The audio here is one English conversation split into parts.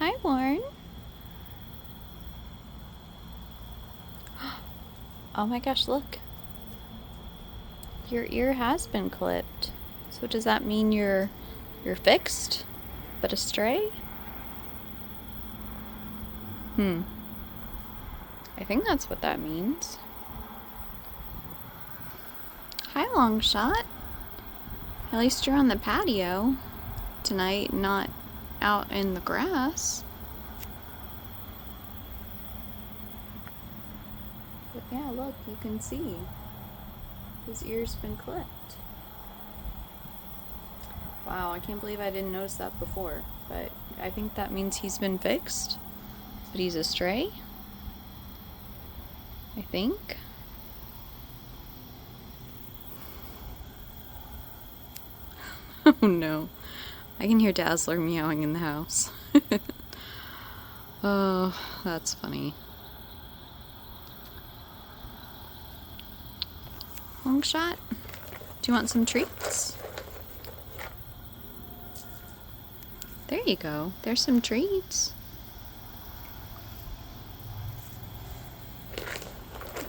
Hi, Warren. Oh my gosh, look. Your ear has been clipped. So does that mean you're fixed, but a stray? I think that's what that means. Hi, Longshot. At least you're on the patio tonight, not out in the grass. But yeah, look, you can see his ear's been clipped. Wow, I can't believe I didn't notice that before, but I think that means he's been fixed. But he's a stray, I think. Oh no, I can hear Dazzler meowing in the house. Oh, that's funny. Longshot, do you want some treats? There you go. There's some treats.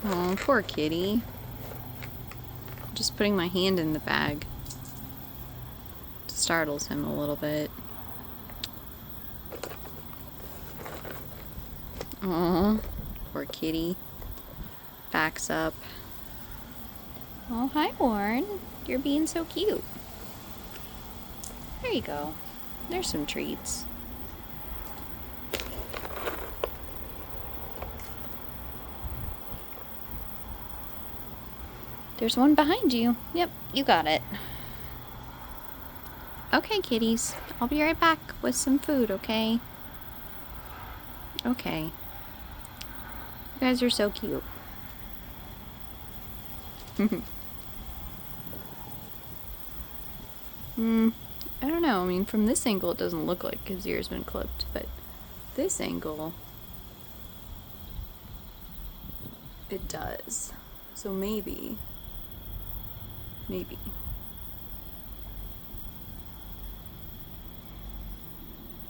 Oh, poor kitty. Just putting my hand in the bag startles him a little bit. Oh, poor kitty. Backs up. Oh, hi, Warren. You're being so cute. There you go. There's some treats. There's one behind you. Yep, you got it. Okay, kitties. I'll be right back with some food, okay? Okay. You guys are so cute. I don't know. I mean, from this angle, it doesn't look like his ear's been clipped, but this angle, it does. So maybe.